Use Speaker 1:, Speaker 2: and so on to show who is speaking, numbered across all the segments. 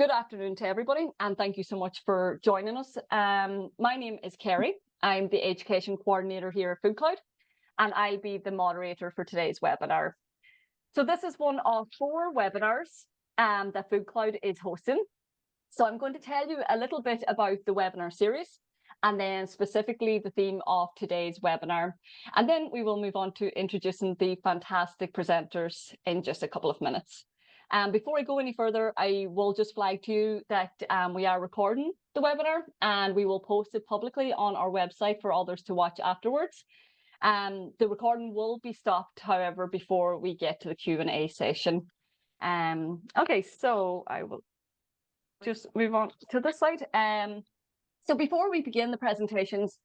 Speaker 1: Good afternoon to everybody, and thank you so much for joining us. My name is Kerry. I'm the Education Coordinator here at FoodCloud, and I'll be the moderator for today's webinar. So this is one of 4 webinars that FoodCloud is hosting. So I'm going to tell you a little bit about the webinar series, and then specifically the theme of today's webinar. And then we will move on to introducing the fantastic presenters in just a couple of minutes. Before I go any further, I will just flag to you that we are recording the webinar and we will post it publicly on our website for others to watch afterwards. The recording will be stopped, however, before we get to the Q&A session. Okay, so I will just move on to this slide. So before we begin the presentations,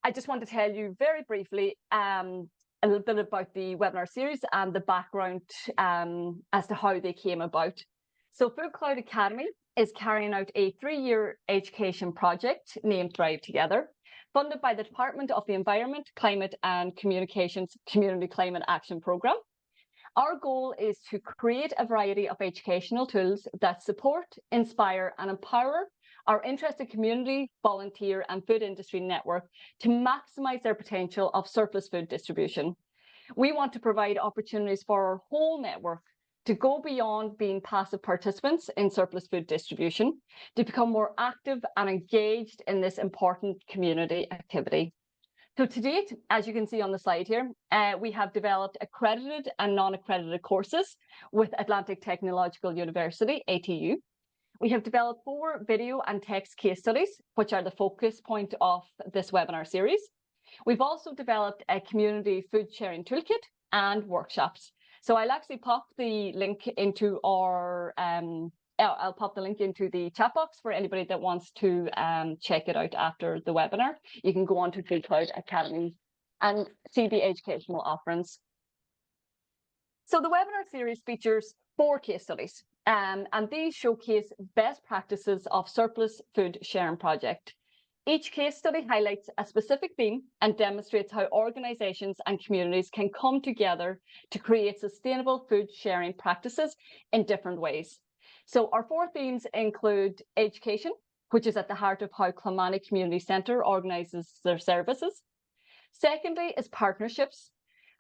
Speaker 1: I just want to tell you very briefly a little bit about the webinar series and the background as to how they came about. So FoodCloud Academy is carrying out a 3-year education project named Thrive Together, funded by the Department of the Environment, Climate and Communications Community Climate Action Programme. Our goal is to create a variety of educational tools that support, inspire and empower our interested community, volunteer and food industry network to maximise their potential of surplus food distribution. We want to provide opportunities for our whole network to go beyond being passive participants in surplus food distribution, to become more active and engaged in this important community activity. So to date, as you can see on the slide here, we have developed accredited and non-accredited courses with Atlantic Technological University, ATU. We have developed 4 video and text case studies, which are the focus point of this webinar series. We've also developed a community food sharing toolkit and workshops. So I'll actually pop the link into our, I'll pop the link into the chat box for anybody that wants to check it out after the webinar. You can go on to FoodCloud Academy and see the educational offerings. So the webinar series features 4 case studies. And these showcase best practices of surplus food sharing project. Each case study highlights a specific theme and demonstrates how organisations and communities can come together to create sustainable food sharing practices in different ways. So our 4 themes include education, which is at the heart of how Clonmany Community Centre organises their services. Secondly is partnerships,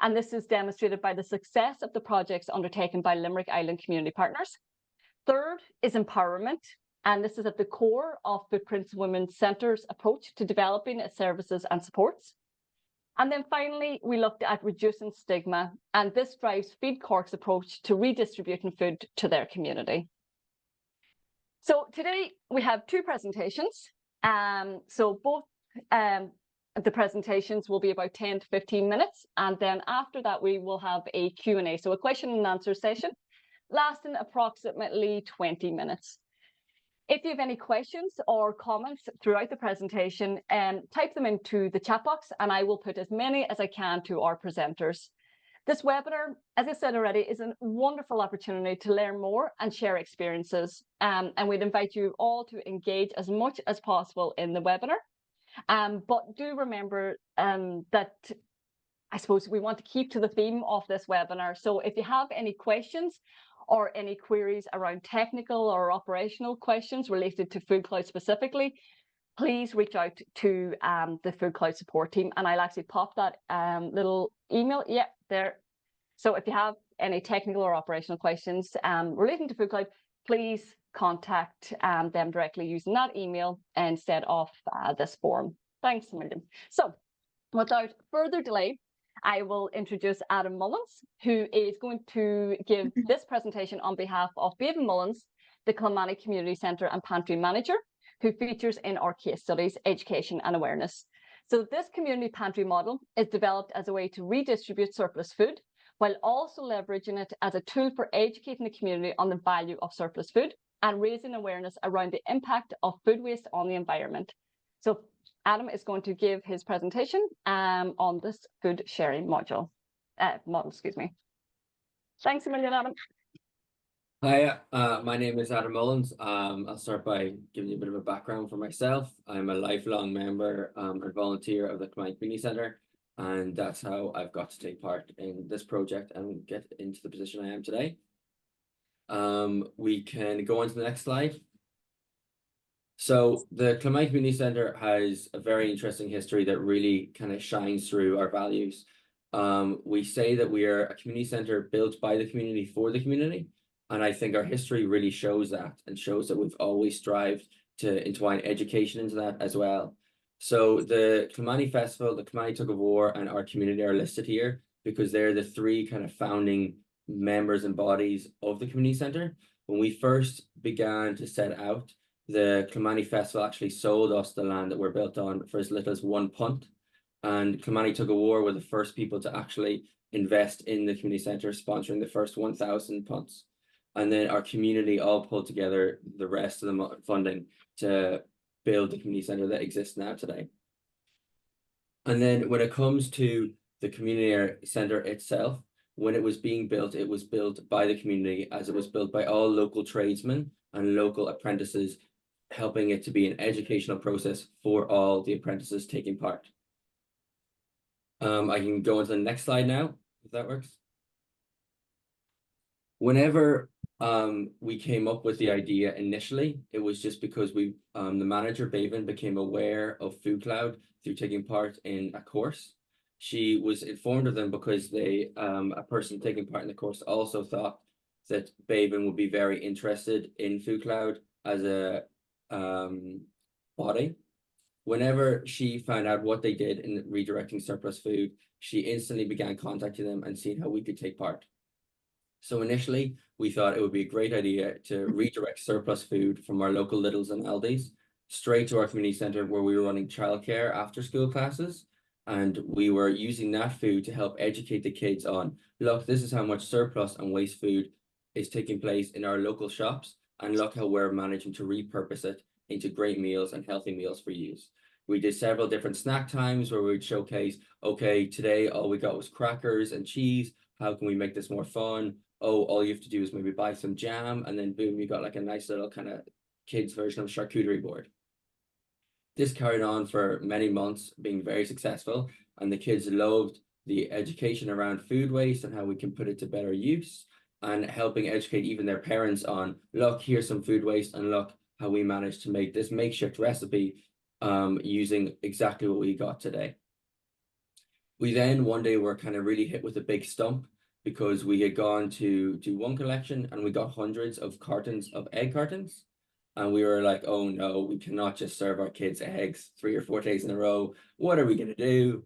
Speaker 1: and this is demonstrated by the success of the projects undertaken by Limerick Island Community Partners. Third is empowerment, and this is at the core of Footprints Women's Centre's approach to developing its services and supports. And then finally, we looked at reducing stigma, and this drives Feed Cork's approach to redistributing food to their community. So today we have 2 presentations. So both the presentations will be about 10 to 15 minutes, and then after that we will have a Q&A, so a question and answer session lasting approximately 20 minutes. If you have any questions or comments throughout the presentation, type them into the chat box and I will put as many as I can to our presenters. This webinar, as I said already, is a wonderful opportunity to learn more and share experiences. And we'd invite you all to engage as much as possible in the webinar. But do remember that I suppose we want to keep to the theme of this webinar. So if you have any questions or any queries around technical or operational questions related to FoodCloud specifically, please reach out to the FoodCloud support team, and I'll actually pop that little email, there. So if you have any technical or operational questions relating to FoodCloud, please contact them directly using that email instead of this form. Thanks a million. So without further delay, I will introduce Adam Mullins, who is going to give this presentation on behalf of Bevan Mullins, the Clonmany Community Centre and Pantry Manager, who features in our case studies, education and awareness. So this community pantry model is developed as a way to redistribute surplus food, while also leveraging it as a tool for educating the community on the value of surplus food and raising awareness around the impact of food waste on the environment. So Adam is going to give his presentation on this food sharing model. Excuse me. Thanks a million, Adam.
Speaker 2: Hi, my name is Adam Mullins. I'll start by giving you a bit of a background for myself. I'm a lifelong member and volunteer of the Clonmany Community Centre, and that's how I've got to take part in this project and get into the position I am today. We can go on to the next slide. So the Clonmany Community Centre has a very interesting history that really kind of shines through our values. We say that we are a community centre built by the community for the community. And I think our history really shows that, and shows that we've always strived to entwine education into that as well. So the Clonmany Festival, the Clonmany Tug of War, and our community are listed here because they're the three kind of founding members and bodies of the community centre. When we first began to set out, the Clonmany Festival actually sold us the land that we're built on for as little as one punt. And Clonmany Tug of War were the first people to actually invest in the community centre, sponsoring the first 1,000 punts. And then our community all pulled together the rest of the funding to build the community centre that exists now today. And then when it comes to the community centre itself, when it was being built, it was built by the community, as it was built by all local tradesmen and local apprentices, helping it to be an educational process for all the apprentices taking part. I can go on to the next slide now, if that works. Whenever we came up with the idea initially, it was just because the manager, Baven, became aware of FoodCloud through taking part in a course. She was informed of them because a person taking part in the course also thought that Baven would be very interested in FoodCloud as a body. Whenever she found out what they did in redirecting surplus food, she instantly began contacting them and seeing how we could take part. So initially, we thought it would be a great idea to redirect surplus food from our local Lidls and Aldi's straight to our community centre, where we were running childcare after school classes. And we were using that food to help educate the kids on, look, this is how much surplus and waste food is taking place in our local shops. And look how we're managing to repurpose it into great meals and healthy meals for use. We did several different snack times where we would showcase, okay, today all we got was crackers and cheese. How can we make this more fun? Oh, all you have to do is maybe buy some jam, and then boom, you got like a nice little kind of kids version of charcuterie board. This carried on for many months, being very successful, and the kids loved the education around food waste and how we can put it to better use, and helping educate even their parents on, look, here's some food waste, and look how we managed to make this makeshift recipe using exactly what we got today. We then one day were kind of really hit with a big stump, because we had gone to do one collection and we got hundreds of cartons of egg cartons. And we were like, oh no, we cannot just serve our kids eggs 3 or 4 days in a row. What are we going to do?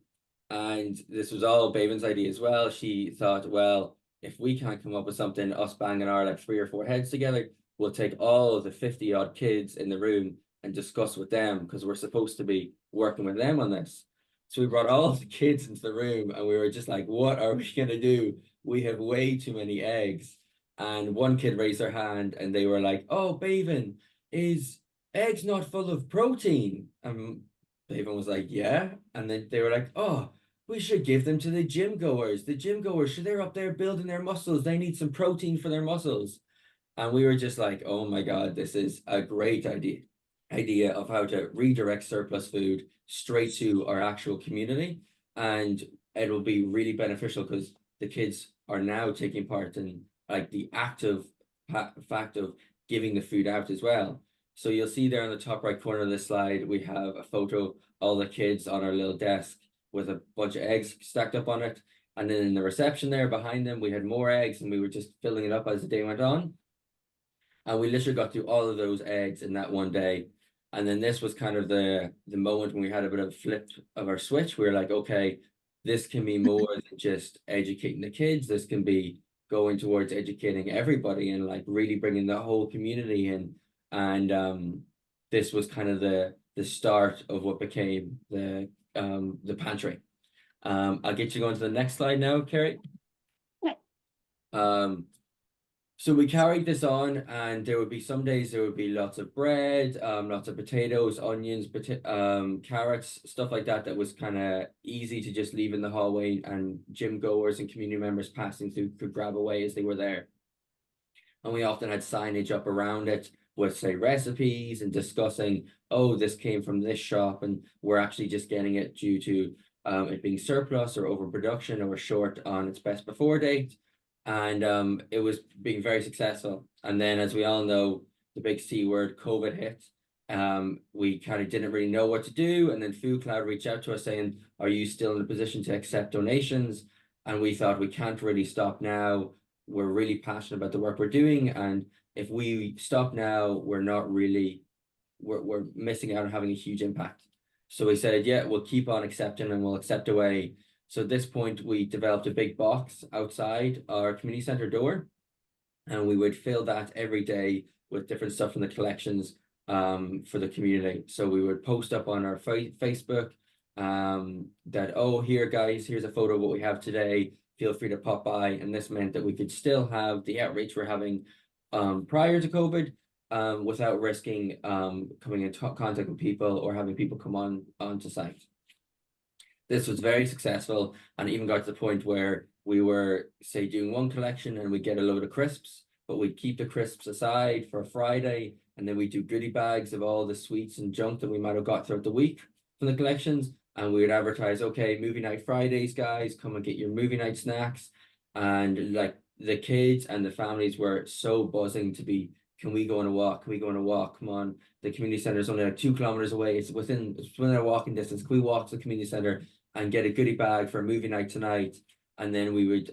Speaker 2: And this was all Baven's idea as well. She thought, well, if we can't come up with something, us banging our like 3 or 4 heads together, we'll take all of the 50 odd kids in the room and discuss with them, because we're supposed to be working with them on this. So we brought all the kids into the room and we were just like, what are we going to do? We have way too many eggs. And one kid raised their hand and they were like, oh, Baven, is eggs not full of protein? Baven was like, yeah. And then they were like, oh, we should give them to the gym goers. The gym goers, so they're up there building their muscles. They need some protein for their muscles. And we were just like, oh my God, this is a great idea of how to redirect surplus food straight to our actual community. And it will be really beneficial because the kids are now taking part in like the active fact of giving the food out as well. So you'll see there on the top right corner of this slide, we have a photo of all the kids on our little desk with a bunch of eggs stacked up on it. And then in the reception there behind them, we had more eggs and we were just filling it up as the day went on. And we literally got through all of those eggs in that one day. And then this was kind of the moment when we had a bit of a flip of our switch. We were like, okay, this can be more than just educating the kids. This can be going towards educating everybody and like really bringing the whole community in. And this was kind of the start of what became the pantry. I'll get you going to the next slide now, Kerry. So we carried this on, and there would be some days there would be lots of bread, lots of potatoes, onions, carrots, stuff like that was kind of easy to just leave in the hallway, and gym goers and community members passing through could grab away as they were there. And we often had signage up around it with, say, recipes and discussing, oh, this came from this shop, and we're actually just getting it due to it being surplus or overproduction or short on its best before date. and it was being very successful. And then, as we all know, the big C word, COVID hit. We kind of didn't really know what to do, and then FoodCloud reached out to us saying, "Are you still in a position to accept donations?" And we thought, we can't really stop now. We're really passionate about the work we're doing, and if we stop now, we're missing out on having a huge impact. So we said, yeah, we'll keep on accepting, and we'll accept away. So at this point, we developed a big box outside our community centre door, and we would fill that every day with different stuff from the collections for the community. So we would post up on our Facebook that, oh, here guys, here's a photo of what we have today. Feel free to pop by. And this meant that we could still have the outreach we're having prior to COVID without risking coming in contact with people or having people come onto site. This was very successful, and even got to the point where we were, say, doing one collection and we'd get a load of crisps, but we'd keep the crisps aside for Friday, and then we'd do goodie bags of all the sweets and junk that we might have got throughout the week from the collections. And we would advertise, okay, movie night Fridays, guys, come and get your movie night snacks. And like the kids and the families were so buzzing to be, can we go on a walk? Can we go on a walk? Come on. The community centre is only like 2 kilometers away. It's within a walking distance. Can we walk to the community centre and get a goodie bag for a movie night tonight? And then we would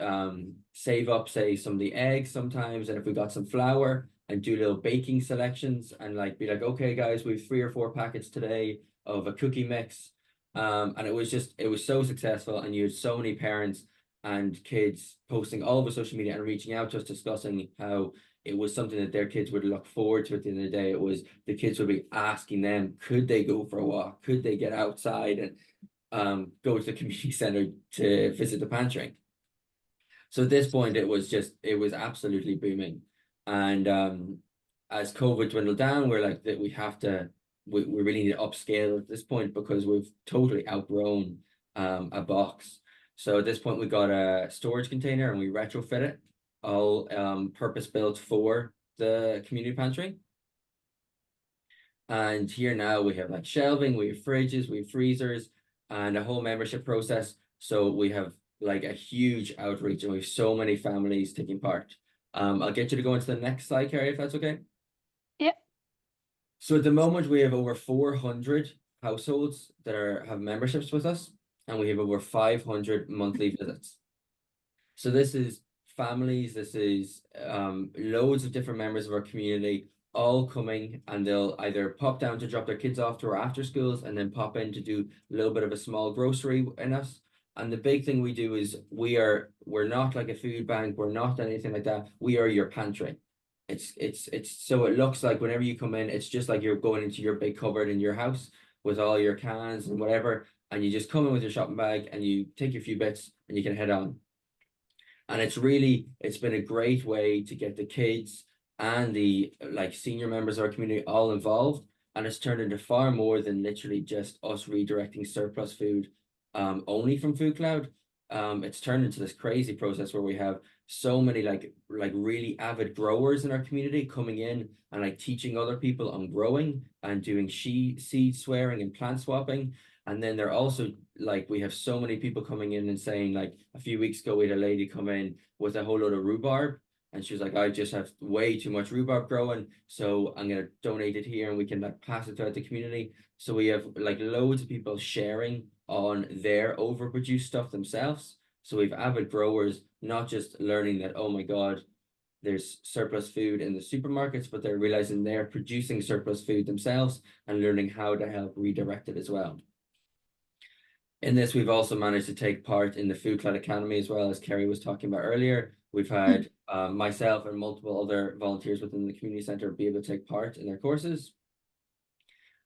Speaker 2: save up, say, some of the eggs sometimes, and if we got some flour, and do little baking selections, and like be like, okay, guys, we have 3 or 4 packets today of a cookie mix. And it was so successful, and you had so many parents and kids posting all over social media and reaching out to us, discussing how it was something that their kids would look forward to at the end of the day. It was the kids would be asking them, could they go for a walk? Could they get outside and go to the community centre to visit the pantry? So at this point, it was absolutely booming. And as COVID dwindled down, we're like that we really need to upscale at this point, because we've totally outgrown a box. So at this point, we got a storage container and we retrofit it, all purpose built for the community pantry. And here now we have like shelving, we have fridges, we have freezers, and a whole membership process. So we have like a huge outreach, and we have so many families taking part. I'll get you to go into the next slide, Carrie, if that's okay.
Speaker 1: Yeah.
Speaker 2: So at the moment, we have over 400 households that have memberships with us, and we have over 500 monthly visits. So this is families, this is loads of different members of our community all coming, and they'll either pop down to drop their kids off to our after schools, and then pop in to do a little bit of a small grocery in us. And the big thing we do is we're not like a food bank, we're not anything like that. We are your pantry. It's so it looks like whenever you come in, it's just like you're going into your big cupboard in your house with all your cans and whatever, and you just come in with your shopping bag and you take your few bits and you can head on. And it's been a great way to get the kids and the like senior members of our community all involved, and it's turned into far more than literally just us redirecting surplus food only from FoodCloud. It's turned into this crazy process where we have so many like really avid growers in our community coming in and like teaching other people on growing and doing seed swearing and plant swapping. And then they're also like, we have so many people coming in and saying, like a few weeks ago, we had a lady come in with a whole load of rhubarb, and she was like, I just have way too much rhubarb growing, so I'm going to donate it here and we can like pass it throughout the community. So we have like loads of people sharing on their overproduced stuff themselves. So we've avid growers not just learning that, oh my God, there's surplus food in the supermarkets, but they're realizing they're producing surplus food themselves and learning how to help redirect it as well. In this, we've also managed to take part in the FoodCloud Academy as well, as Kerry was talking about earlier. We've had myself and multiple other volunteers within the community centre be able to take part in their courses.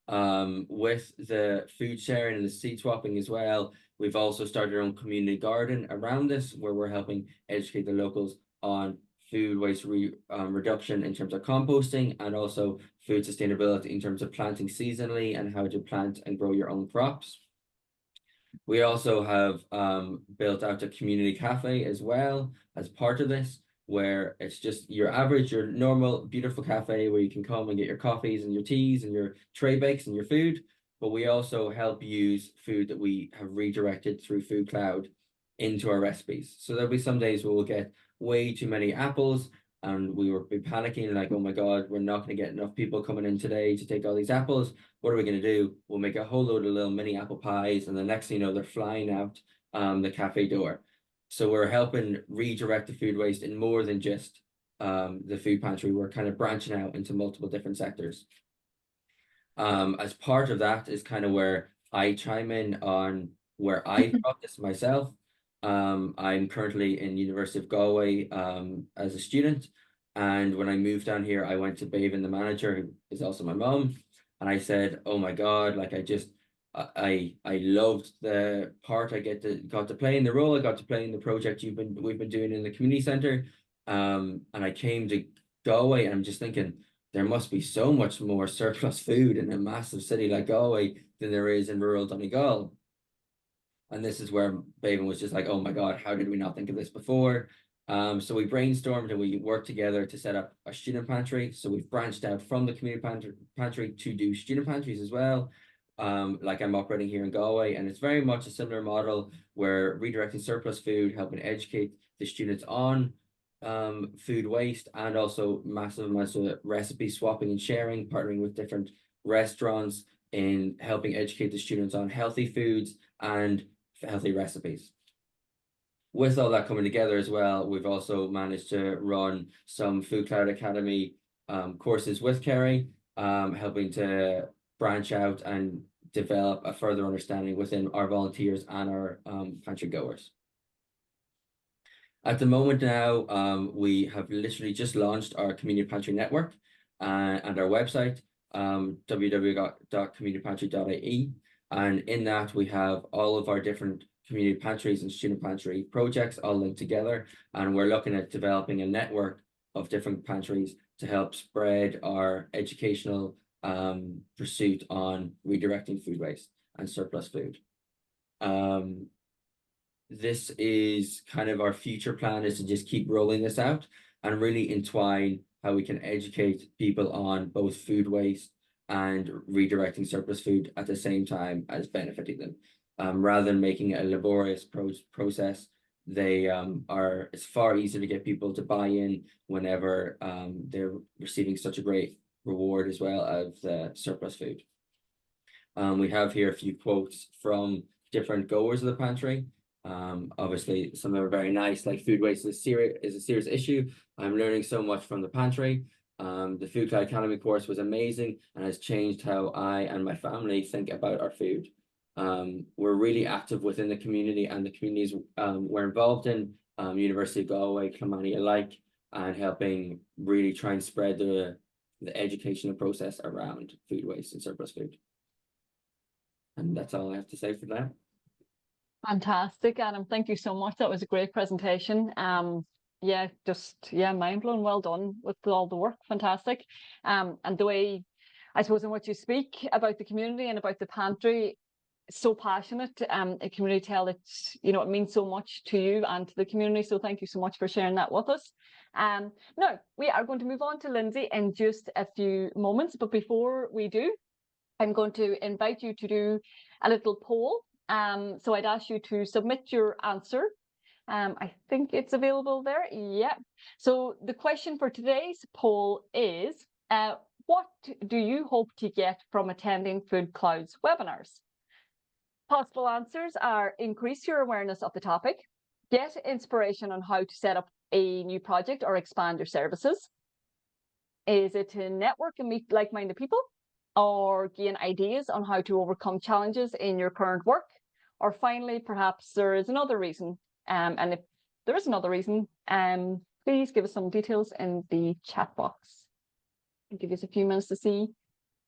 Speaker 2: With the food sharing and the seed swapping as well, we've also started our own community garden around this, where we're helping educate the locals on food waste reduction in terms of composting, and also food sustainability in terms of planting seasonally and how to plant and grow your own crops. We also have built out a community cafe as well as part of this, where it's just your normal, beautiful cafe where you can come and get your coffees and your teas and your tray bakes and your food. But we also help use food that we have redirected through FoodCloud into our recipes. So there'll be some days where we'll get way too many apples, and we were panicking like, oh my God, we're not going to get enough people coming in today to take all these apples. What are we going to do? We'll make a whole load of little mini apple pies, and the next thing you know, they're flying out the cafe door. So we're helping redirect the food waste in more than just the food pantry. We're kind of branching out into multiple different sectors. As part of that is kind of where I chime in on where I taught this myself. I'm currently in University of Galway as a student, and when I moved down here, I went to Bevan, the manager, who is also my mom, and I said, "Oh my God, like I loved the part I got to play in the role I got to play in the project we've been doing in the community centre, and I came to Galway, and I'm just thinking." There must be so much more surplus food in a massive city like Galway than there is in rural Donegal. And this is where Bevan was just like, oh my God, how did we not think of this before? So we brainstormed and we worked together to set up a student pantry. So we've branched out from the community pantry to do student pantries as well. Like I'm operating here in Galway, and it's very much a similar model where redirecting surplus food, helping educate the students on food waste, and also massive amounts of recipe swapping and sharing, partnering with different restaurants in helping educate the students on healthy foods and healthy recipes. With all that coming together as well, we've also managed to run some FoodCloud Academy courses with Kerry, helping to branch out and develop a further understanding within our volunteers and our pantry goers. At the moment now, we have literally just launched our community pantry network and our website, www.communitypantry.ie. And in that, we have all of our different community pantries and student pantry projects all linked together. And we're looking at developing a network of different pantries to help spread our educational pursuit on redirecting food waste and surplus food. This is kind of our future plan, is to just keep rolling this out and really entwine how we can educate people on both food waste and redirecting surplus food at the same time as benefiting them. Rather than making it a laborious process, it's far easier to get people to buy in whenever they're receiving such a great reward as well of the surplus food. We have here a few quotes from different goers of the pantry. Obviously some of them are very nice, like food waste is a serious issue. I'm learning so much from the pantry. The FoodCloud Academy course was amazing and has changed how I and my family think about our food. We're really active within the community and the communities we're involved in, University of Galway, Clonmany alike, and helping really try and spread the educational process around food waste and surplus food. And that's all I have to say for that.
Speaker 1: Fantastic, Adam. Thank you so much. That was a great presentation. Yeah, mind blown. Well done with all the work. Fantastic. And the way, I suppose, in what you speak about the community and about the pantry, so passionate. It can really tell that, it means so much to you and to the community. So thank you so much for sharing that with us. Now we are going to move on to Lynsey in just a few moments. But before we do, I'm going to invite you to do a little poll. So I'd ask you to submit your answer. I think it's available there. Yeah. So the question for today's poll is, what do you hope to get from attending FoodCloud's webinars? Possible answers are: increase your awareness of the topic, get inspiration on how to set up a new project or expand your services. Is it to network and meet like-minded people, or gain ideas on how to overcome challenges in your current work? Or finally, perhaps there is another reason. And if there is another reason, please give us some details in the chat box. I'll give you a few minutes to see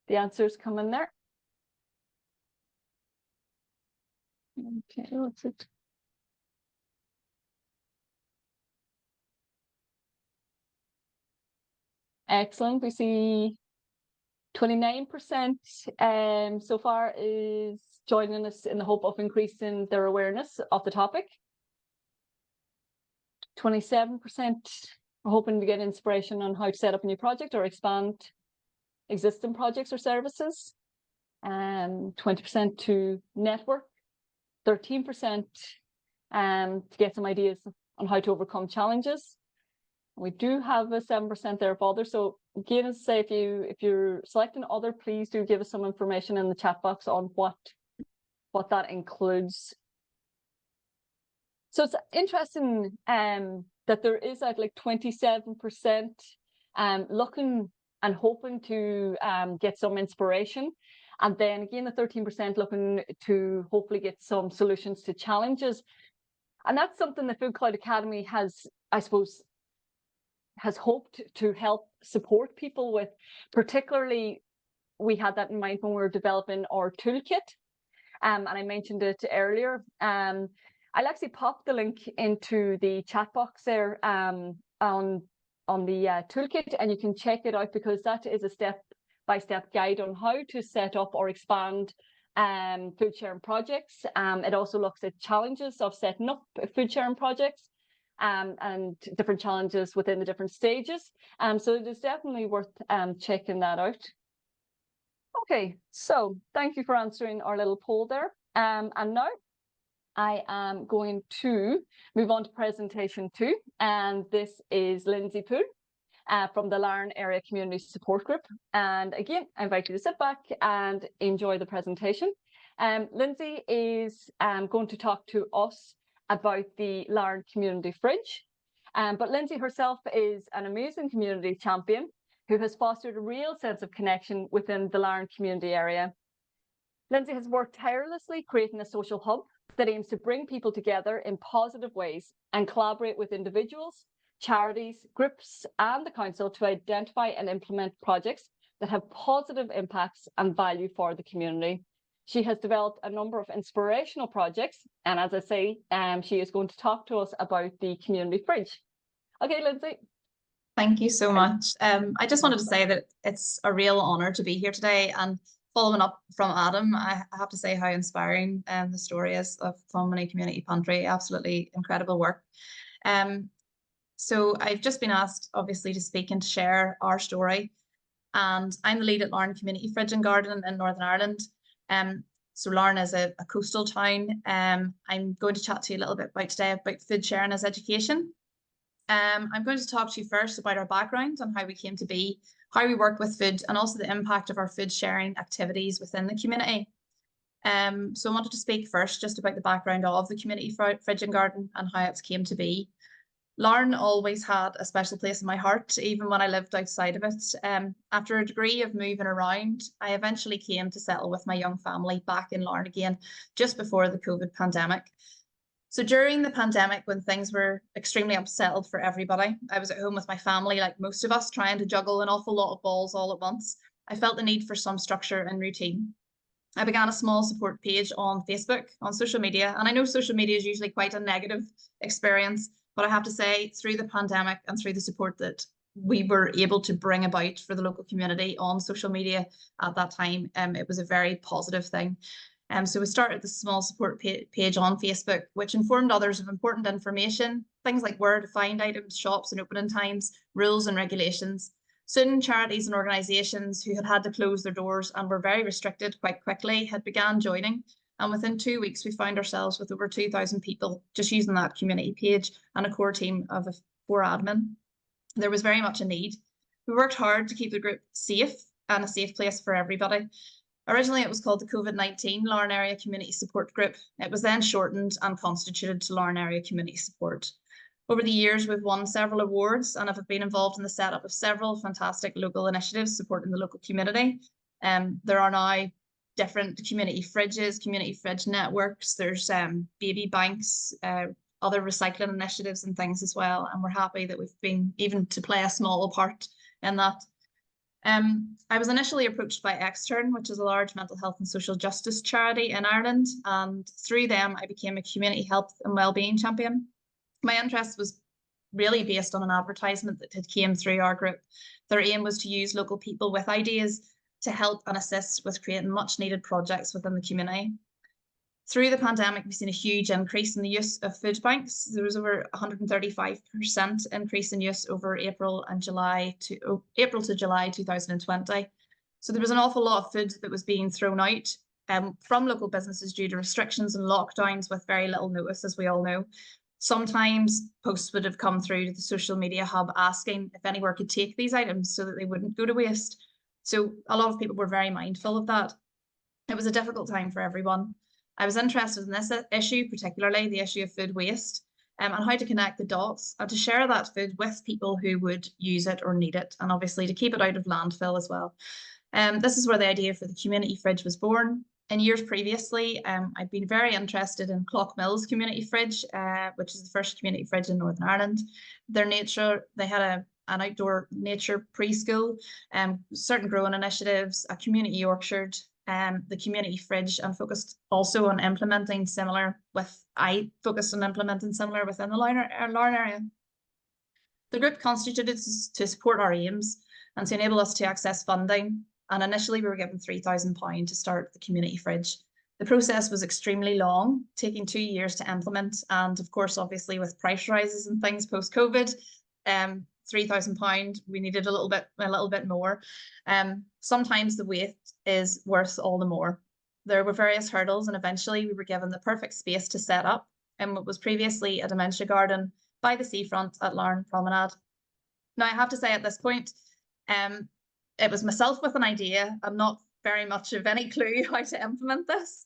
Speaker 1: the answers come in there. Okay, that's it. Excellent. We see 29% so far is joining us in the hope of increasing their awareness of the topic. 27% are hoping to get inspiration on how to set up a new project or expand existing projects or services. 20% to network. 13% to get some ideas on how to overcome challenges. We do have a 7% there of other. So again, as I say, if you're selecting other, please do give us some information in the chat box on what that includes. So it's interesting that there is like 27% looking and hoping to get some inspiration. And then again, the 13% looking to hopefully get some solutions to challenges. And that's something the FoodCloud Academy has, I suppose, has hoped to help support people with. Particularly, we had that in mind when we were developing our toolkit. And I mentioned it earlier. I'll actually pop the link into the chat box there on the toolkit, and you can check it out, because that is a step-by-step guide on how to set up or expand food sharing projects. It also looks at challenges of setting up food sharing projects and different challenges within the different stages. So it is definitely worth checking that out. Okay, so thank you for answering our little poll there. And now I am going to move on to presentation 2, and this is Lynsey Poole from the Larne Area Community Support Group. And again, I invite you to sit back and enjoy the presentation. Lynsey is going to talk to us about the Larne Community Fridge. But Lynsey herself is an amazing community champion who has fostered a real sense of connection within the Larne community area. Lynsey has worked tirelessly creating a social hub that aims to bring people together in positive ways and collaborate with individuals, charities, groups, and the council to identify and implement projects that have positive impacts and value for the community. She has developed a number of inspirational projects, and as I say, she is going to talk to us about the community fridge. Okay, Lynsey.
Speaker 3: Thank you so much. I just wanted to say that it's a real honour to be here today, and following up from Adam, I have to say how inspiring the story is of Clonmany Community Pantry. Absolutely incredible work. So I've just been asked, obviously, to speak and to share our story. And I'm the lead at Larne Community Fridge and Garden in Northern Ireland. So Larne is a coastal town. I'm going to chat to you a little bit today about food sharing as education. I'm going to talk to you first about our background and how we came to be, how we work with food, and also the impact of our food sharing activities within the community. So I wanted to speak first just about the background of the Community Fridge and Garden and how it came to be. Larne always had a special place in my heart, even when I lived outside of it. After a degree of moving around, I eventually came to settle with my young family back in Larne again, just before the COVID pandemic. So during the pandemic, when things were extremely unsettled for everybody, I was at home with my family, like most of us, trying to juggle an awful lot of balls all at once. I felt the need for some structure and routine. I began a small support page on Facebook, on social media, and I know social media is usually quite a negative experience, but I have to say, through the pandemic and through the support that we were able to bring about for the local community on social media at that time, it was a very positive thing. So we started this small support page on Facebook, which informed others of important information, things like where to find items, shops and opening times, rules and regulations. Soon, charities and organisations who had to close their doors and were very restricted quite quickly had began joining. And within 2 weeks, we found ourselves with over 2,000 people just using that community page and a core team of 4 admin. There was very much a need. We worked hard to keep the group safe and a safe place for everybody. Originally, it was called the COVID-19 Larne Area Community Support Group. It was then shortened and constituted to Larne Area Community Support. Over the years, we've won several awards and have been involved in the setup of several fantastic local initiatives supporting the local community. There are now different community fridges, community fridge networks, there's baby banks, other recycling initiatives and things as well. And we're happy that we've been even to play a small part in that. I was initially approached by Extern, which is a large mental health and social justice charity in Ireland, and through them I became a community health and wellbeing champion. My interest was really based on an advertisement that had came through our group. Their aim was to use local people with ideas to help and assist with creating much needed projects within the community. Through the pandemic, we've seen a huge increase in the use of food banks. There was over 135% increase in use over April to July 2020. So there was an awful lot of food that was being thrown out from local businesses due to restrictions and lockdowns with very little notice, as we all know. Sometimes posts would have come through to the social media hub asking if anywhere could take these items so that they wouldn't go to waste. So a lot of people were very mindful of that. It was a difficult time for everyone. I was interested in this issue, particularly the issue of food waste, and how to connect the dots and to share that food with people who would use it or need it, and obviously to keep it out of landfill as well. This is where the idea for the community fridge was born. In years previously, I've been very interested in Clonmany Community Fridge, which is the first community fridge in Northern Ireland. They had an outdoor nature preschool, certain growing initiatives, a community orchard, the community fridge, and focused also on implementing similar within the Larne area. The group constituted to support our aims and to enable us to access funding. And initially we were given £3,000 to start the community fridge. The process was extremely long, taking 2 years to implement. And of course, obviously with price rises and things post-COVID, £3,000, we needed a little bit more. Sometimes the wait is worth all the more. There were various hurdles, and eventually we were given the perfect space to set up in what was previously a dementia garden by the seafront at Larne Promenade. Now, I have to say at this point, it was myself with an idea and not very much of any clue how to implement this.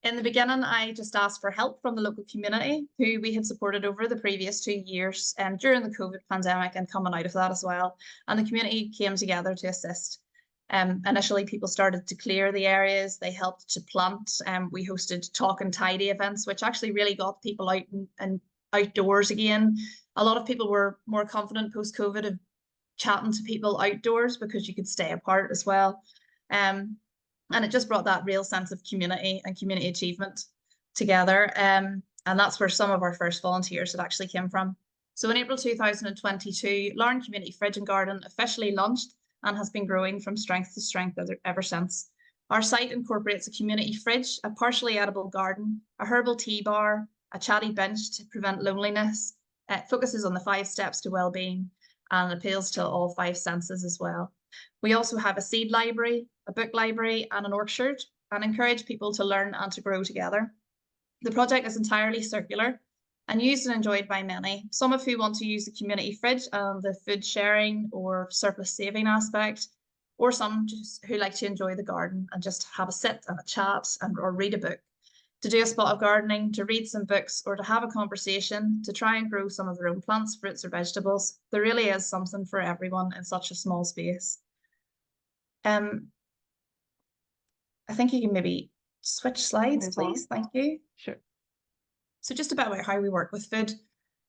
Speaker 3: In the beginning, I just asked for help from the local community who we had supported over the previous 2 years during the COVID pandemic and coming out of that as well. And the community came together to assist. Initially, people started to clear the areas. They helped to plant. We hosted talk and tidy events, which actually really got people out and outdoors again. A lot of people were more confident post-COVID of chatting to people outdoors because you could stay apart as well. And it just brought that real sense of community and community achievement together. And that's where some of our first volunteers had actually came from. So in April 2022, Larne Community Fridge and Garden officially launched and has been growing from strength to strength ever since. Our site incorporates a community fridge, a partially edible garden, a herbal tea bar, a chatty bench to prevent loneliness. It focuses on the 5 steps to well-being and appeals to all 5 senses as well. We also have a seed library, a book library, and an orchard, and encourage people to learn and to grow together. The project is entirely circular and used and enjoyed by many, some of who want to use the community fridge and the food sharing or surplus saving aspect, or some just who like to enjoy the garden and just have a sit and a chat or read a book, to do a spot of gardening, to read some books, or to have a conversation, to try and grow some of their own plants, fruits, or vegetables. There really is something for everyone in such a small space. I think you can maybe switch slides, please. Thank you.
Speaker 1: Sure.
Speaker 3: So just about how we work with food.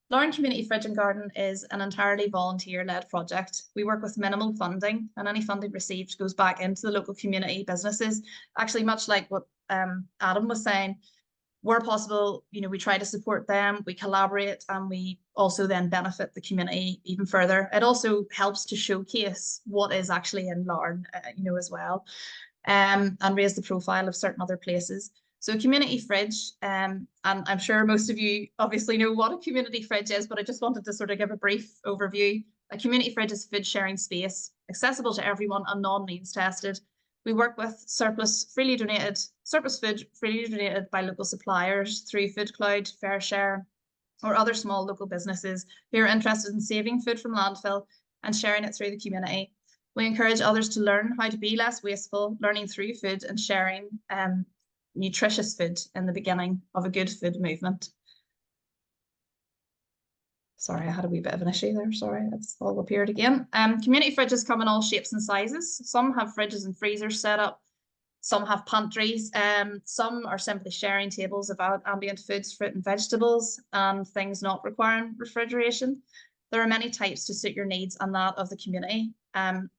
Speaker 3: Larne Community Fridge and Garden is an entirely volunteer-led project. We work with minimal funding, and any funding received goes back into the local community businesses. Actually, much like what Adam was saying, where possible, we try to support them, we collaborate, and we also then benefit the community even further. It also helps to showcase what is actually in Larne, as well, and raise the profile of certain other places. So a community fridge, and I'm sure most of you obviously know what a community fridge is, but I just wanted to sort of give a brief overview. A community fridge is a food sharing space, accessible to everyone and non-means tested. We work with surplus food freely donated by local suppliers through FoodCloud, Fair Share, or other small local businesses who are interested in saving food from landfill and sharing it through the community. We encourage others to learn how to be less wasteful, learning through food and sharing nutritious food in the beginning of a good food movement. Sorry, I had a wee bit of an issue there. Sorry, it's all appeared again. Community fridges come in all shapes and sizes. Some have fridges and freezers set up. Some have pantries. Some are simply sharing tables of ambient foods, fruit and vegetables, and things not requiring refrigeration. There are many types to suit your needs and that of the community. And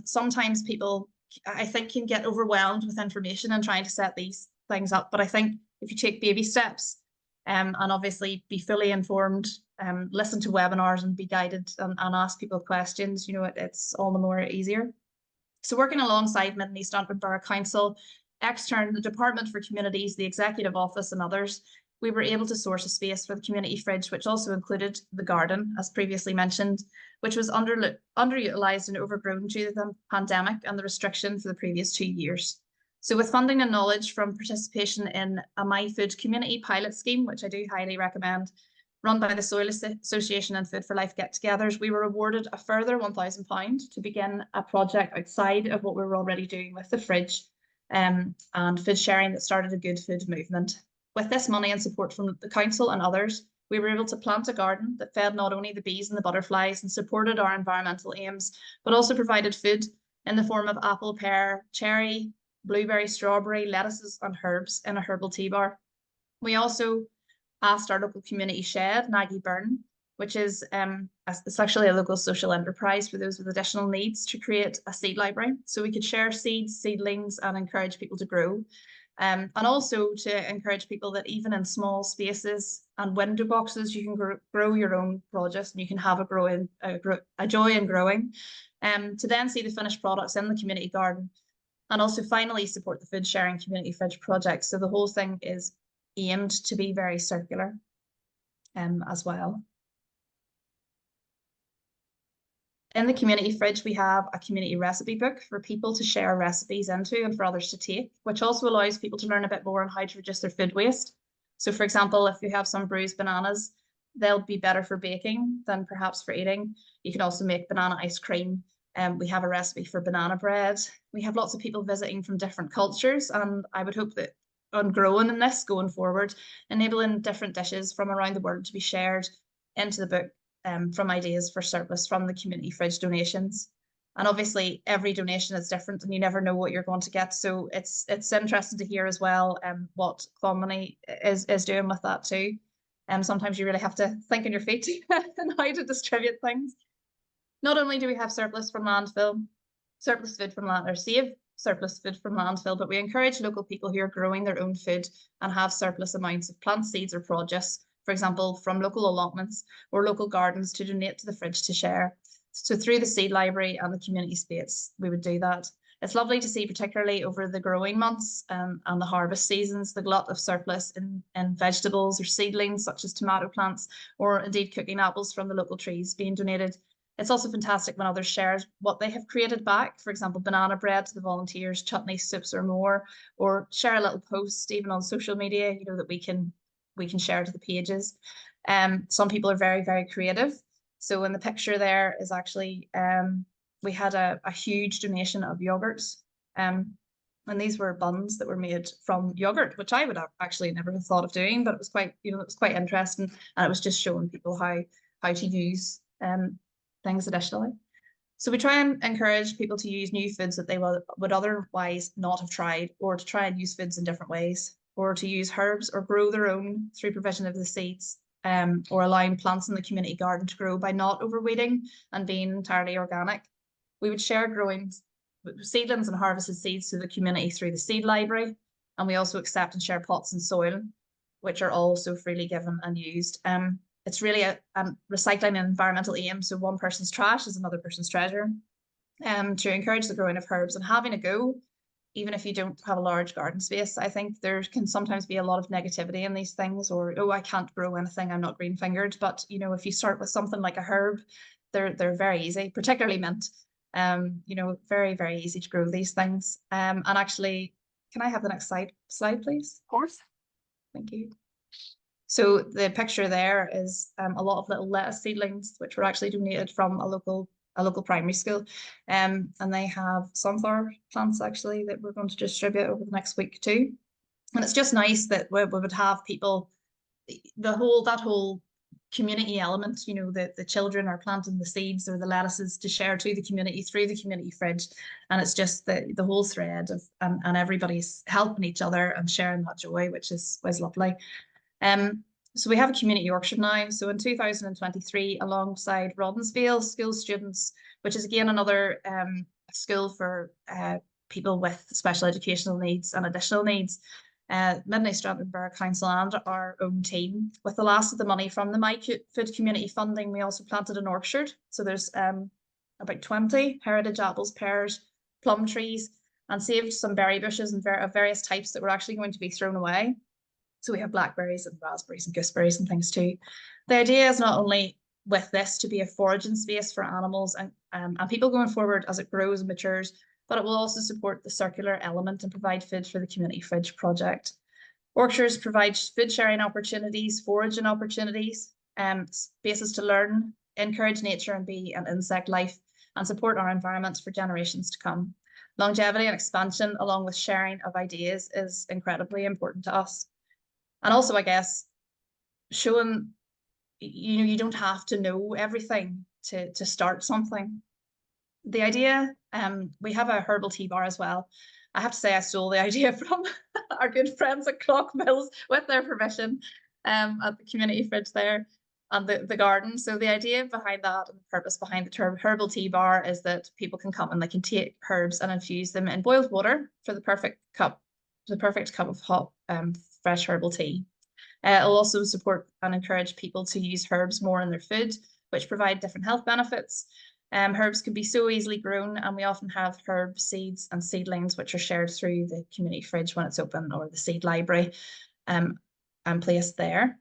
Speaker 3: sometimes people, I think, can get overwhelmed with information and trying to set these things up. But I think if you take baby steps and obviously be fully informed, listen to webinars and be guided and ask people questions, it's all the more easier. So working alongside Mid and East Antrim Borough Council, Extern, the Department for Communities, the Executive Office and others, we were able to source a space for the community fridge, which also included the garden, as previously mentioned, which was underutilised and overgrown due to the pandemic and the restriction for the previous 2 years. So with funding and knowledge from participation in a My Food community pilot scheme, which I do highly recommend, run by the Soil Association and Food for Life get-togethers, we were awarded a further £1,000 to begin a project outside of what we were already doing with the fridge and food sharing that started a good food movement. With this money and support from the council and others, we were able to plant a garden that fed not only the bees and the butterflies and supported our environmental aims, but also provided food in the form of apple, pear, cherry, blueberry, strawberry, lettuces and herbs in a herbal tea bar. We also asked our local community shed, Nagy Burn, which is it's actually a local social enterprise for those with additional needs, to create a seed library so we could share seeds, seedlings and encourage people to grow. And also to encourage people that even in small spaces and window boxes, you can grow your own produce and you can have a joy in growing. To then see the finished products in the community garden, and also finally support the food sharing community fridge project. So the whole thing is aimed to be very circular as well. In the community fridge, we have a community recipe book for people to share recipes into and for others to take, which also allows people to learn a bit more on how to reduce their food waste. So for example, if you have some bruised bananas, they'll be better for baking than perhaps for eating. You can also make banana ice cream. We have a recipe for banana bread. We have lots of people visiting from different cultures, and I would hope that on growing in this going forward, enabling different dishes from around the world to be shared into the book from ideas for surplus from the community fridge donations. And obviously every donation is different and you never know what you're going to get. So it's interesting to hear as well what Clonmany is doing with that too. Sometimes you really have to think on your feet and how to distribute things. Not only do we have surplus from landfill, surplus food from land, or save surplus food from landfill, but we encourage local people who are growing their own food and have surplus amounts of plant seeds or produce, for example, from local allotments or local gardens, to donate to the fridge to share. So through the seed library and the community space, we would do that. It's lovely to see, particularly over the growing months and the harvest seasons, the glut of surplus in vegetables or seedlings such as tomato plants, or indeed cooking apples from the local trees being donated. It's also fantastic when others share what they have created back, for example, banana bread to the volunteers, chutney, soups or more, or share a little post even on social media, you know, that we can share to the pages. Some people are very, very creative. So in the picture there is actually, we had a huge donation of yogurts. And these were buns that were made from yogurt, which I would have actually never have thought of doing, but it was quite, you know, it was quite interesting. And it was just showing people how to use things additionally. So we try and encourage people to use new foods that they would otherwise not have tried, or to try and use foods in different ways, or to use herbs or grow their own through provision of the seeds, or allowing plants in the community garden to grow by not overweeding and being entirely organic. We would share growing seedlings and harvested seeds to the community through the seed library, and we also accept and share pots and soil, which are also freely given and used. It's really a recycling and environmental aim. So one person's trash is another person's treasure. To encourage the growing of herbs and having a go, even if you don't have a large garden space. I think there can sometimes be a lot of negativity in these things, or, oh, I can't grow anything, I'm not green fingered. But, you know, if you start with something like a herb, they're very easy, particularly mint. You know, very, very easy to grow these things. And actually, can I have the next slide, please?
Speaker 1: Of course.
Speaker 3: Thank you. So the picture there is a lot of little lettuce seedlings, which were actually donated from a local primary school. And they have sunflower plants actually that we're going to distribute over the next week too. And it's just nice that we would have people, that whole community element, you know, the children are planting the seeds or the lettuces to share to the community through the community fridge. And it's just the whole thread of and everybody's helping each other and sharing that joy, which is lovely. So we have a community orchard now. So in 2023, alongside Robbinsvale school students, which is again another school for people with special educational needs and additional needs, Midnight Stratton Borough Council and our own team, with the last of the money from the My Food community funding, we also planted an orchard. So there's about 20 heritage apples, pears, plum trees, and saved some berry bushes and of various types that were actually going to be thrown away. So we have blackberries and raspberries and gooseberries and things too. The idea is not only with this to be a foraging space for animals and people going forward as it grows and matures, but it will also support the circular element and provide food for the community fridge project. Orchards provide food sharing opportunities, foraging opportunities, spaces to learn, encourage nature and bee and insect life, and support our environment for generations to come. Longevity and expansion, along with sharing of ideas, is incredibly important to us. And also, I guess, showing, you don't have to know everything to start something. The idea, we have a herbal tea bar as well. I have to say I stole the idea from our good friends at Clonmany with their permission, at the community fridge there and the garden. So the idea behind that and the purpose behind the term herbal tea bar is that people can come and they can take herbs and infuse them in boiled water for the perfect cup of hot, fresh herbal tea. It'll also support and encourage people to use herbs more in their food, which provide different health benefits. Herbs can be so easily grown, and we often have herb seeds and seedlings which are shared through the community fridge when it's open, or the seed library, and placed there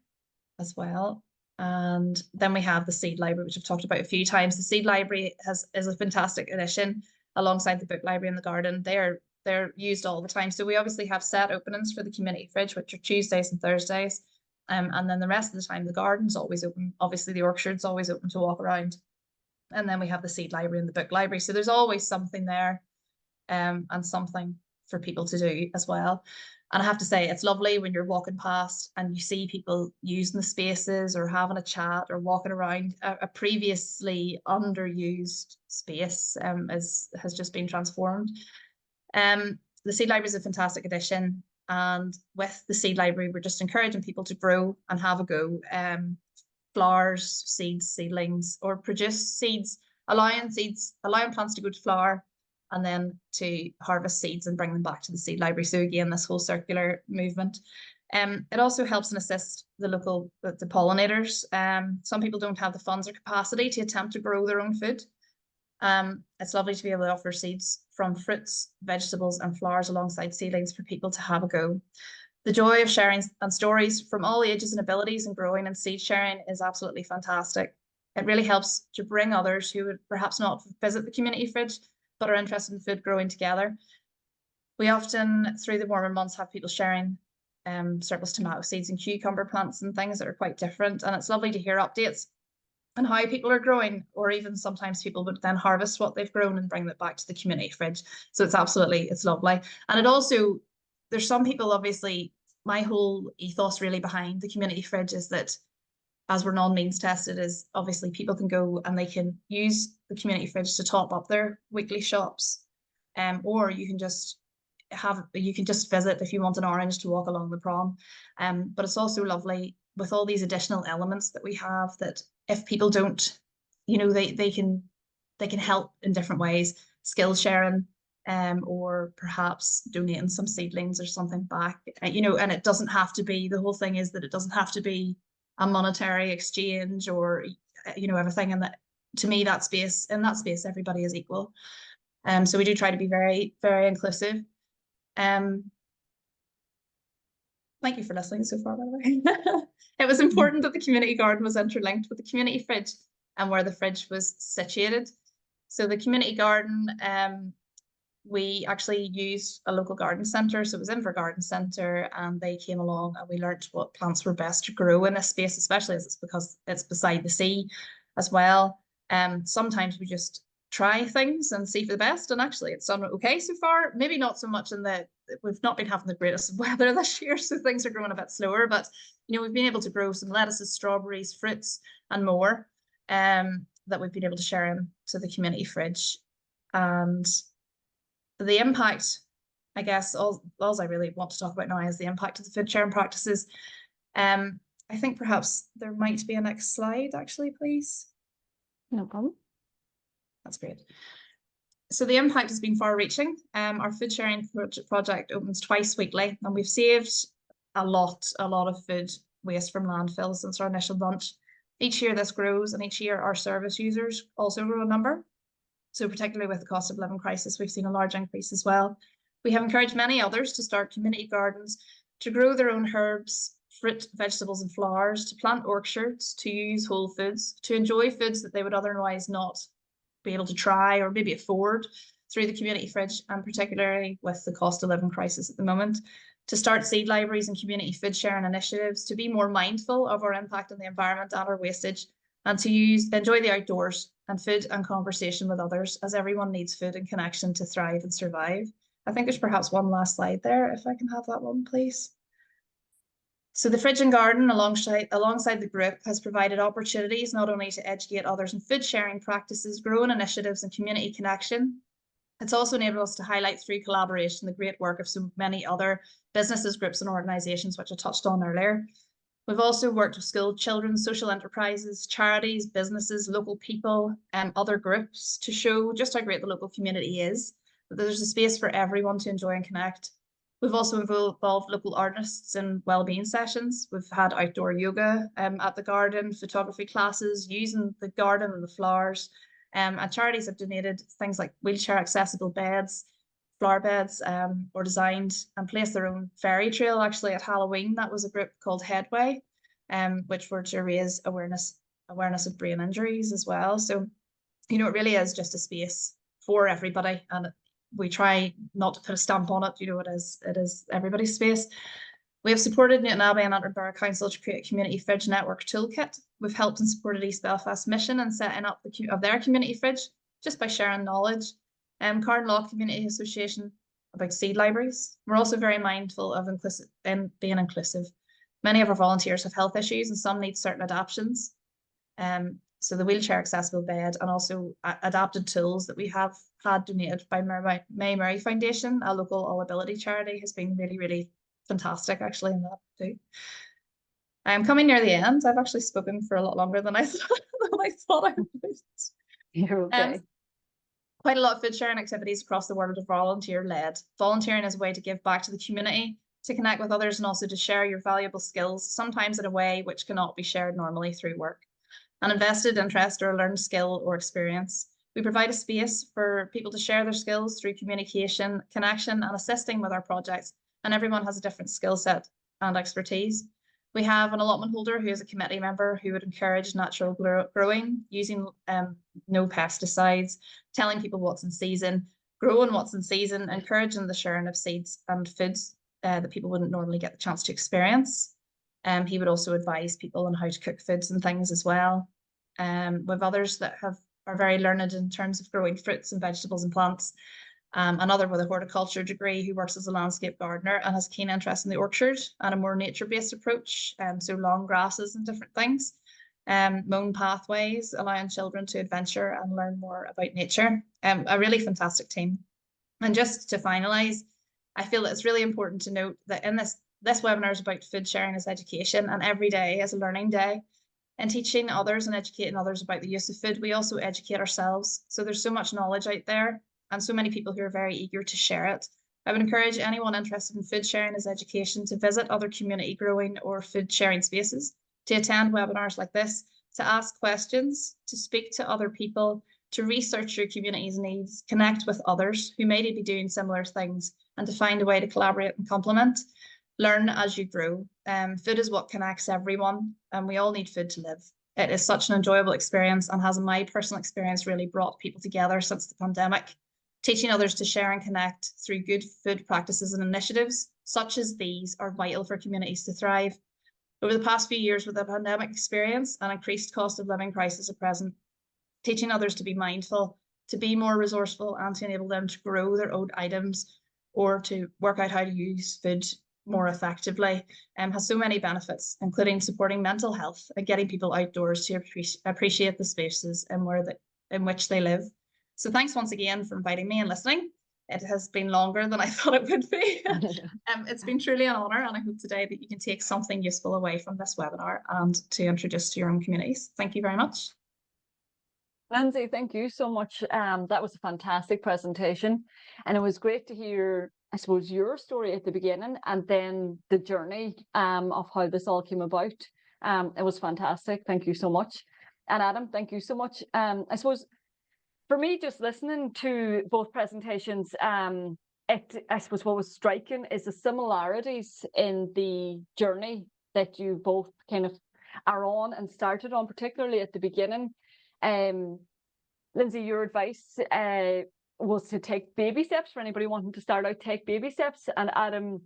Speaker 3: as well. And then we have the seed library, which I've talked about a few times. The seed library is a fantastic addition alongside the book library in the garden. They're used all the time. So we obviously have set openings for the community fridge, which are Tuesdays and Thursdays. And then the rest of the time, the garden's always open. Obviously, the orchard's always open to walk around. And then we have the seed library and the book library. So there's always something there, and something for people to do as well. And I have to say, it's lovely when you're walking past and you see people using the spaces or having a chat or walking around a previously underused space. Has just been transformed. The seed library is a fantastic addition. And with the seed library, we're just encouraging people to grow and have a go. Flowers, seeds, seedlings, or produce seeds, allowing plants to go to flower and then to harvest seeds and bring them back to the seed library. So again, this whole circular movement. It also helps and assists the pollinators. Some people don't have the funds or capacity to attempt to grow their own food. It's lovely to be able to offer seeds from fruits, vegetables, and flowers alongside seedlings for people to have a go. The joy of sharing and stories from all ages and abilities and growing and seed sharing is absolutely fantastic. It really helps to bring others who would perhaps not visit the community fridge, but are interested in food growing together. We often, through the warmer months, have people sharing surplus tomato seeds and cucumber plants and things that are quite different. And it's lovely to hear updates on how people are growing, or even sometimes people would then harvest what they've grown and bring it back to the community fridge. So it's lovely. And it also, there's some people, obviously, my whole ethos really behind the community fridge is that, as we're non-means tested, is obviously people can go and they can use the community fridge to top up their weekly shops. Or you can just visit if you want an orange to walk along the prom. But it's also lovely with all these additional elements that we have, that if people don't, they can help in different ways, skill sharing, or perhaps donating some seedlings or something back, and it doesn't have to be, the whole thing is that it doesn't have to be a monetary exchange or, everything. And that, to me, in that space, everybody is equal. So we do try to be very, very inclusive. Thank you for listening so far, by the way. It was important that the community garden was interlinked with the community fridge and where the fridge was situated. So the community garden, we actually used a local garden centre. So it was Inver Garden Centre, and they came along and we learned what plants were best to grow in this space, especially as it's because it's beside the sea as well. Sometimes we just try things and see for the best, and actually it's done okay so far. Maybe not so much we've not been having the greatest of weather this year, so things are growing a bit slower, but we've been able to grow some lettuces, strawberries, fruits and more that we've been able to share into the community fridge. And the impact, I guess, all I really want to talk about now is the impact of the food sharing practices. I think perhaps there might be a next slide, actually, please.
Speaker 1: No problem.
Speaker 3: That's great. So the impact has been far-reaching. Our food sharing project opens twice weekly, and we've saved a lot of food waste from landfills since our initial launch. Each year this grows, and each year our service users also grow in number. So particularly with the cost of living crisis, we've seen a large increase as well. We have encouraged many others to start community gardens, to grow their own herbs, fruit, vegetables and flowers, to plant orchards, to use whole foods, to enjoy foods that they would otherwise not be able to try or maybe afford through the community fridge, and particularly with the cost of living crisis at the moment, to start seed libraries and community food sharing initiatives, to be more mindful of our impact on the environment and our wastage, and to enjoy the outdoors and food and conversation with others, as everyone needs food and connection to thrive and survive. I think there's perhaps one last slide there, if I can have that one, please. So the Fridge and Garden, alongside the group, has provided opportunities not only to educate others in food sharing practices, growing initiatives and community connection. It's also enabled us to highlight through collaboration the great work of so many other businesses, groups and organisations, which I touched on earlier. We've also worked with school children, social enterprises, charities, businesses, local people, and other groups to show just how great the local community is, that there's a space for everyone to enjoy and connect. We've also involved local artists in wellbeing sessions. We've had outdoor yoga at the garden, photography classes, using the garden and the flowers. And charities have donated things like wheelchair accessible beds, flower beds, or designed and placed their own fairy trail actually at Halloween. That was a group called Headway, which were to raise awareness of brain injuries as well. So, you know, it really is just a space for everybody, and we try not to put a stamp on it. You know, it is everybody's space. We have supported Newton Abbey and Antrim Borough Council to create a community fridge network toolkit. We've helped and supported East Belfast Mission in setting up of their community fridge just by sharing knowledge. Carn Law Community Association about seed libraries. We're also very mindful of being inclusive. Many of our volunteers have health issues and some need certain adaptations. So the wheelchair accessible bed and also adapted tools that we have had donated by May Murray Foundation, a local all ability charity, has been really, really fantastic actually in that too. I'm coming near the end. I've actually spoken for a lot longer than I thought I would.
Speaker 1: You're okay.
Speaker 3: Quite a lot of food sharing activities across the world are volunteer-led. Volunteering is a way to give back to the community, to connect with others, and also to share your valuable skills, sometimes in a way which cannot be shared normally through work. An invested interest or a learned skill or experience. We provide a space for people to share their skills through communication, connection, and assisting with our projects, and everyone has a different skill set and expertise. We have an allotment holder who is a committee member who would encourage natural growing, using no pesticides, telling people what's in season, growing what's in season, encouraging the sharing of seeds and foods that people wouldn't normally get the chance to experience. He would also advise people on how to cook foods and things as well. With others that are very learned in terms of growing fruits and vegetables and plants. Another with a horticulture degree who works as a landscape gardener and has a keen interest in the orchard and a more nature-based approach, so long grasses and different things. Mown pathways, allowing children to adventure and learn more about nature. A really fantastic team. And just to finalise, I feel that it's really important to note that in this webinar is about food sharing as education, and every day is a learning day. In teaching others and educating others about the use of food, we also educate ourselves. So there's so much knowledge out there and so many people who are very eager to share it. I would encourage anyone interested in food sharing as education to visit other community growing or food sharing spaces, to attend webinars like this, to ask questions, to speak to other people, to research your community's needs, connect with others who may be doing similar things, and to find a way to collaborate and complement. Learn as you grow. Food is what connects everyone, and we all need food to live. It is such an enjoyable experience and has, in my personal experience, really brought people together since the pandemic. Teaching others to share and connect through good food practices and initiatives such as these are vital for communities to thrive. Over the past few years, with the pandemic experience and increased cost of living crisis at present, teaching others to be mindful, to be more resourceful, and to enable them to grow their own items or to work out how to use food more effectively has so many benefits, including supporting mental health and getting people outdoors to appreciate the spaces in which they live. So thanks once again for inviting me and listening. It has been longer than I thought it would be. It's been truly an honour, and I hope today that you can take something useful away from this webinar and to introduce to your own communities. Thank you very much.
Speaker 1: Lynsey, thank you so much. That was a fantastic presentation, and it was great to hear, I suppose, your story at the beginning and then the journey of how this all came about. It was fantastic. Thank you so much. And Adam, thank you so much. I suppose for me, just listening to both presentations, I suppose what was striking is the similarities in the journey that you both kind of are on and started on, particularly at the beginning. Lynsey, your advice was to take baby steps for anybody wanting to start out, take baby steps. And Adam,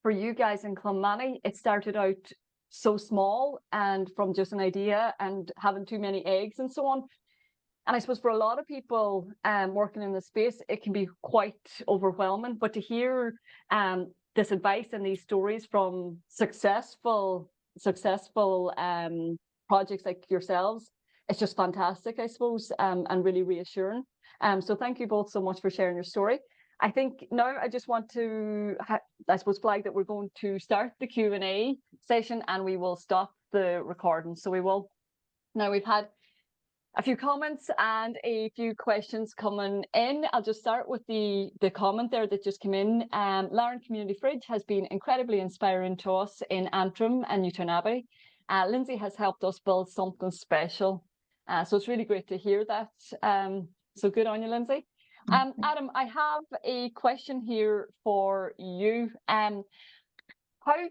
Speaker 1: for you guys in Clonmany, it started out so small and from just an idea and having too many eggs and so on. And I suppose for a lot of people working in the space, it can be quite overwhelming. But to hear this advice and these stories from successful projects like yourselves, it's just fantastic, I suppose, and really reassuring. So thank you both so much for sharing your story. I think now I just want to, I suppose, flag that we're going to start the Q&A session and we will stop the recording. So we will. Now we've had a few comments and a few questions coming in. I'll just start with the comment there that just came in. Larne Community Fridge has been incredibly inspiring to us in Antrim and Newtownabby. Lynsey has helped us build something special. So it's really great to hear that. So good on you, Lynsey. Adam, I have a question here for you. How do